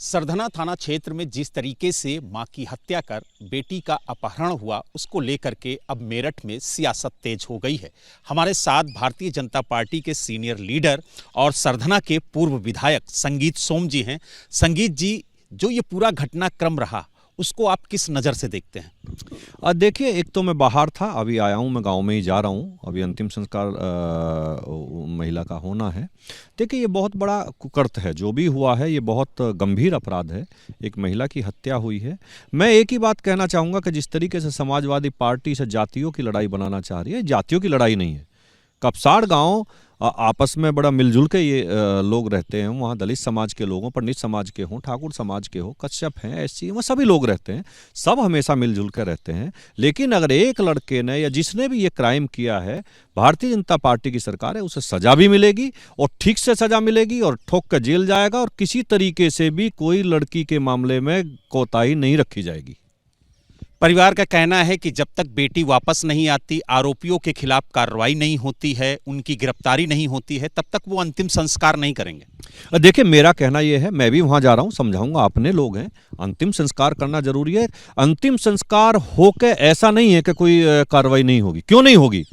सरधना थाना क्षेत्र में जिस तरीके से मां की हत्या कर बेटी का अपहरण हुआ, उसको लेकर के अब मेरठ में सियासत तेज हो गई है। हमारे साथ भारतीय जनता पार्टी के सीनियर लीडर और सरधना के पूर्व विधायक संगीत सोम जी हैं। संगीत जी, जो ये पूरा घटनाक्रम रहा उसको आप किस नज़र से देखते हैं? देखिए, एक तो मैं बाहर था, अभी आया हूँ, मैं गांव में ही जा रहा हूँ। अभी अंतिम संस्कार महिला का होना है। देखिए, ये बहुत बड़ा कुकर्त है, जो भी हुआ है ये बहुत गंभीर अपराध है। एक महिला की हत्या हुई है। मैं एक ही बात कहना चाहूँगा कि जिस तरीके से समाजवादी पार्टी से जातियों की लड़ाई बनाना चाह रही है, जातियों की लड़ाई नहीं है। कपसाड़ गांव आपस में बड़ा मिलजुल के ये लोग रहते हैं। वहाँ दलित समाज के लोगों, पंडित समाज के हों, ठाकुर समाज के हो, कश्यप हैं, एससी, वहाँ सभी लोग रहते हैं। सब हमेशा मिलजुल कर रहते हैं। लेकिन अगर एक लड़के ने या जिसने भी ये क्राइम किया है, भारतीय जनता पार्टी की सरकार है, उसे सजा भी मिलेगी और ठीक से सजा मिलेगी और ठोक कर जेल जाएगा और किसी तरीके से भी कोई लड़की के मामले में कोताही नहीं रखी जाएगी। परिवार का कहना है कि जब तक बेटी वापस नहीं आती, आरोपियों के खिलाफ कार्रवाई नहीं होती है, उनकी गिरफ्तारी नहीं होती है, तब तक वो अंतिम संस्कार नहीं करेंगे। देखिए, मेरा कहना यह है, मैं भी वहां जा रहा हूं, समझाऊंगा, अपने लोग हैं, अंतिम संस्कार करना जरूरी है। अंतिम संस्कार होके ऐसा नहीं है कि कोई कार्रवाई नहीं होगी। क्यों नहीं होगी?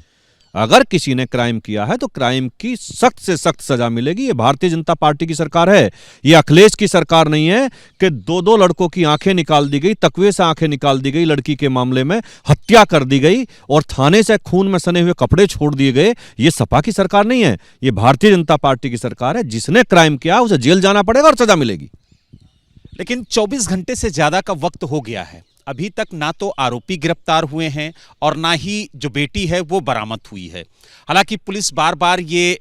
अगर किसी ने क्राइम किया है तो क्राइम की सख्त से सख्त सजा मिलेगी। ये भारतीय जनता पार्टी की सरकार है, ये अखिलेश की सरकार नहीं है कि दो लड़कों की आंखें निकाल दी गई, तकवे से आंखें निकाल दी गई, लड़की के मामले में हत्या कर दी गई और थाने से खून में सने हुए कपड़े छोड़ दिए गए। ये सपा की सरकार नहीं है, ये भारतीय जनता पार्टी की सरकार है। जिसने क्राइम किया उसे जेल जाना पड़ेगा और सजा मिलेगी। लेकिन 24 घंटे से ज्यादा का वक्त हो गया है, अभी तक ना तो आरोपी गिरफ्तार हुए हैं और ना ही जो बेटी है वो बरामद हुई है। हालांकि पुलिस बार बार ये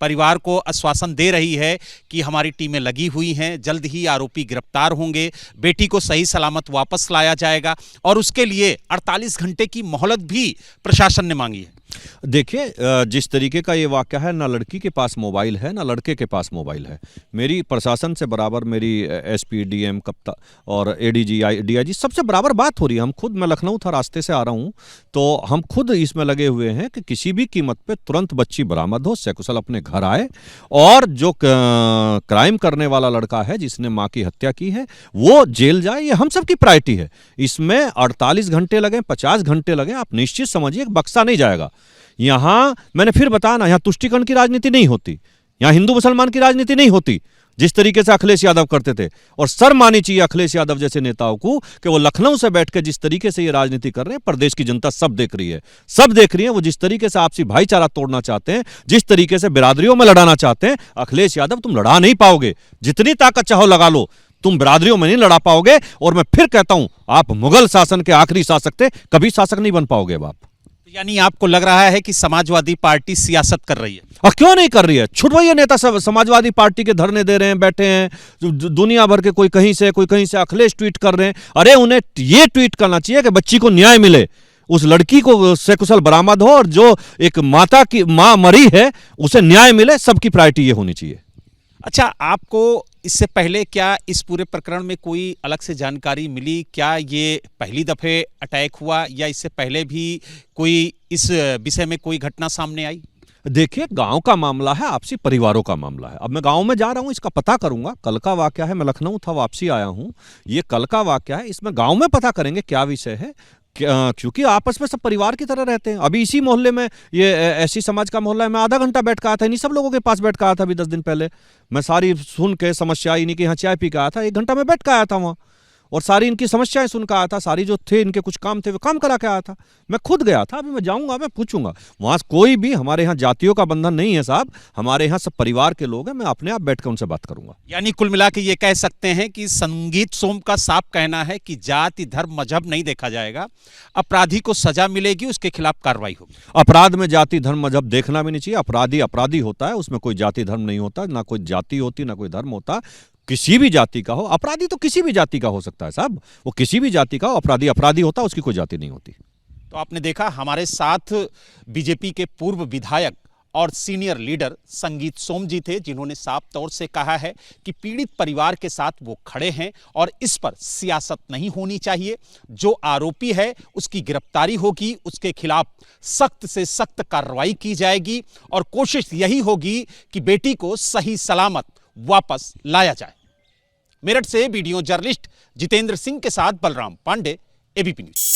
परिवार को आश्वासन दे रही है कि हमारी टीमें लगी हुई हैं, जल्द ही आरोपी गिरफ्तार होंगे, बेटी को सही सलामत वापस लाया जाएगा और उसके लिए 48 घंटे की मोहलत भी प्रशासन ने मांगी है। देखिए, जिस तरीके का ये वाक़या है, ना लड़की के पास मोबाइल है ना लड़के के पास मोबाइल है। मेरी प्रशासन से बराबर, मेरी एसपी, डीएम, कप्तान और एडीजी, डीआईजी सबसे बराबर बात हो रही है। हम खुद, मैं लखनऊ था, रास्ते से आ रहा हूँ, तो हम खुद इसमें लगे हुए हैं कि किसी भी कीमत पे तुरंत बच्ची बरामद हो, सकुशल अपने घर आए और जो क्राइम करने वाला लड़का है जिसने माँ की हत्या की है वो जेल जाए। ये हम सबकी प्रायोरिटी है। इसमें 48 घंटे लगे, 50 घंटे लगे, आप निश्चित समझिए बक्सा नहीं जाएगा। यहां मैंने फिर बताया ना, यहां तुष्टीकरण की राजनीति नहीं होती, यहां हिंदू मुसलमान की राजनीति नहीं होती जिस तरीके से अखिलेश यादव करते थे। और शर्म आनी चाहिए अखिलेश यादव जैसे नेताओं को कि वो लखनऊ से बैठ के जिस तरीके से ये राजनीति कर रहे हैं, प्रदेश की जनता सब देख रही है, सब देख रही है। वो जिस तरीके से आपसी भाईचारा तोड़ना चाहते हैं, जिस तरीके से बिरादरियों में लड़ाना चाहते हैं, अखिलेश यादव तुम लड़ा नहीं पाओगे। जितनी ताकत चाहो लगा लो, तुम बिरादरियों में नहीं लड़ा पाओगे। और मैं फिर कहता हूं, आप मुगल शासन के आखिरी शासक थे, कभी शासक नहीं बन पाओगे आप। यानी आपको लग रहा है कि समाजवादी पार्टी सियासत कर रही है? और क्यों नहीं कर रही है? छुटवाइए नेता सब समाजवादी पार्टी के धरने दे रहे हैं, बैठे हैं दुनिया भर के, कोई कहीं से, कोई कहीं से। अखिलेश ट्वीट कर रहे हैं। अरे उन्हें ये ट्वीट करना चाहिए कि बच्ची को न्याय मिले, उस लड़की को सकुशल बरामद हो और जो एक मां मरी है उसे न्याय मिले। सबकी प्रायोरिटी ये होनी चाहिए। अच्छा, आपको इससे पहले क्या इस पूरे प्रकरण में कोई अलग से जानकारी मिली? क्या ये पहली दफे अटैक हुआ या इससे पहले भी कोई इस विषय में कोई घटना सामने आई? देखिए, गांव का मामला है, आपसी परिवारों का मामला है। अब मैं गांव में जा रहा हूं, इसका पता करूंगा। कल का वाकया है, मैं लखनऊ था, वापसी आया हूं। ये कल का वाकया है, इसमें गांव में पता करेंगे क्या विषय है, क्योंकि आपस में सब परिवार की तरह रहते हैं। अभी इसी मोहल्ले में, ये ऐसी समाज का मोहल्ला है, मैं आधा घंटा बैठ के आया था, इन्हीं सब लोगों के पास बैठ के आया था। अभी 10 दिन पहले मैं सारी सुन के समस्या, इन्हीं के यहाँ चाय पी के आया था। 1 घंटा में बैठ के आया था वहाँ और सारी इनकी समस्याएं सुन के आया था। सारी जो थे, इनके कुछ काम थे, वो काम करा के आया था। मैं खुद गया था। अभी मैं जाऊंगा, मैं पूछूंगा वहां। कोई भी हमारे यहाँ जातियों का बंधन नहीं है साहब, हमारे यहाँ सब परिवार के लोग हैं। मैं अपने आप बैठ कर उनसे बात करूंगा। यानी कुल मिला के ये कह सकते हैं कि संगीत सोम का साफ कहना है कि जाति, धर्म, मजहब नहीं देखा जाएगा, अपराधी को सजा मिलेगी, उसके खिलाफ कार्रवाई होगी। अपराध में जाति, धर्म, मजहब देखना भी नहीं चाहिए। अपराधी अपराधी होता है, उसमें कोई जाति धर्म नहीं होता, ना कोई जाति होती, ना कोई धर्म होता। किसी भी जाति का हो अपराधी, तो किसी भी जाति का हो सकता है साहब। वो किसी भी जाति का हो, अपराधी अपराधी होता, उसकी कोई जाति नहीं होती। तो आपने देखा, हमारे साथ बीजेपी के पूर्व विधायक और सीनियर लीडर संगीत सोम जी थे, जिन्होंने साफ तौर से कहा है कि पीड़ित परिवार के साथ वो खड़े हैं और इस पर सियासत नहीं होनी चाहिए। जो आरोपी है उसकी गिरफ्तारी होगी, उसके खिलाफ सख्त से सख्त कार्रवाई की जाएगी और कोशिश यही होगी कि बेटी को सही सलामत वापस लाया जाए। मेरठ से वीडियो जर्नलिस्ट जितेंद्र सिंह के साथ बलराम पांडे, एबीपी न्यूज।